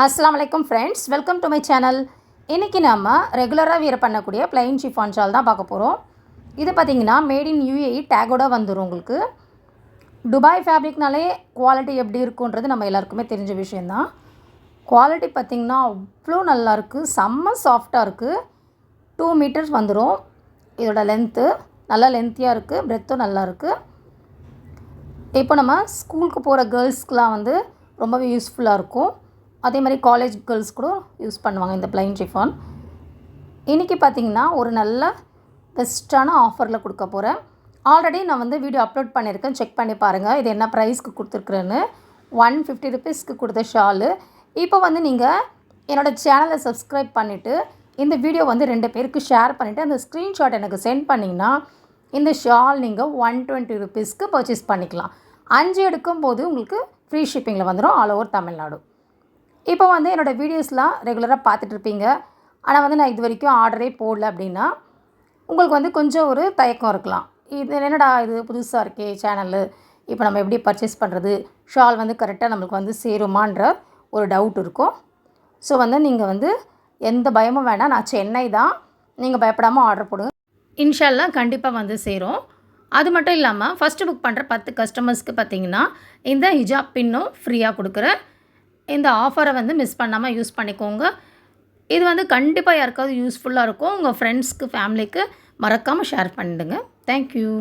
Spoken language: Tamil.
அஸ்ஸலாமு அலைக்கும் friends, welcome to my channel. இன்றைக்கி நம்ம ரெகுலராக வியர் பண்ணக்கூடிய ப்ளைன் ஷிஃபான் ஷால் தான் பார்க்க போகிறோம். இது பார்த்திங்கன்னா மேட் இன் UAE டேகோட வந்துடும். உங்களுக்கு துபாய் ஃபேப்ரிக்னாலே குவாலிட்டி எப்படி இருக்குன்றது நம்ம எல்லாருக்குமே தெரிஞ்ச விஷயந்தான். குவாலிட்டி பார்த்திங்கன்னா அவ்வளோ நல்லாயிருக்கு, செம்ம சாஃப்டாக இருக்குது. 2 மீட்டர்ஸ் வந்துடும். இதோட லென்த்து நல்லா லென்த்தியாக இருக்குது, பிரெத்தும் நல்லாயிருக்கு. இப்போ நம்ம ஸ்கூலுக்கு போகிற கேர்ள்ஸ்க்கெலாம் வந்து ரொம்பவே யூஸ்ஃபுல்லாக இருக்கும். அதே மாதிரி காலேஜ் கேர்ள்ஸ் கூட யூஸ் பண்ணுவாங்க இந்த ப்ளைன் ஷிஃபான். இன்றைக்கி பார்த்திங்கன்னா ஒரு நல்ல பெஸ்ட்டான ஆஃபரில் கொடுக்க போகிறேன். ஆல்ரெடி நான் வந்து வீடியோ அப்லோட் பண்ணியிருக்கேன், செக் பண்ணி பாருங்கள். இது என்ன ப்ரைஸ்க்கு கொடுத்துருக்குறேன்னு. 150 ருபீஸ்க்கு கொடுத்த ஷாலு. இப்போ வந்து நீங்கள் என்னோடய சேனலை சப்ஸ்கிரைப் பண்ணிவிட்டு இந்த வீடியோ வந்து 2 பேருக்கு ஷேர் பண்ணிவிட்டு அந்த ஸ்க்ரீன்ஷாட் எனக்கு சென்ட் பண்ணிங்கன்னா இந்த ஷால் நீங்கள் 120 ருபீஸ்க்கு பர்ச்சேஸ் பண்ணிக்கலாம். 5 எடுக்கும்போது உங்களுக்கு ஃப்ரீ ஷிப்பிங்கில் வந்துடும் ஆல் ஓவர் தமிழ்நாடு. இப்போ வந்து என்னோடய வீடியோஸ்லாம் ரெகுலராக பார்த்துட்ருப்பீங்க. ஆனால் வந்து நான் இது வரைக்கும் ஆர்டரே போடல அப்படின்னா உங்களுக்கு வந்து கொஞ்சம் ஒரு தயக்கம் இருக்கலாம். இது என்னடா இது புதுசாக இருக்கே சேனலு, இப்போ நம்ம எப்படி பர்ச்சேஸ் பண்ணுறது, ஷால் வந்து கரெக்டாக நம்மளுக்கு வந்து சேருமான்ற ஒரு டவுட் இருக்கும். ஸோ வந்து நீங்கள் வந்து எந்த பயமும் வேண்டாம், நான் சென்னை தான், நீங்கள் பயப்படாமல் ஆர்டர் போடுங்க. இன்ஷால்லா கண்டிப்பாக வந்து சேரும். அது மட்டும் இல்லாமல் ஃபஸ்ட்டு புக் பண்ணுற 10 கஸ்டமர்ஸ்க்கு பார்த்திங்கன்னா இந்த ஹிஜாப் பின்னும் ஃப்ரீயாக கொடுக்குறேன். இந்த ஆஃபரை வந்து மிஸ் பண்ணாமல் யூஸ் பண்ணிக்கோங்க. இது வந்து கண்டிப்பாக யாருக்காவது யூஸ்ஃபுல்லாக இருக்கும். உங்கள் ஃப்ரெண்ட்ஸ்க்கு, ஃபேமிலிக்கு மறக்காமல் ஷேர் பண்ணிடுங்க. தேங்க்யூ.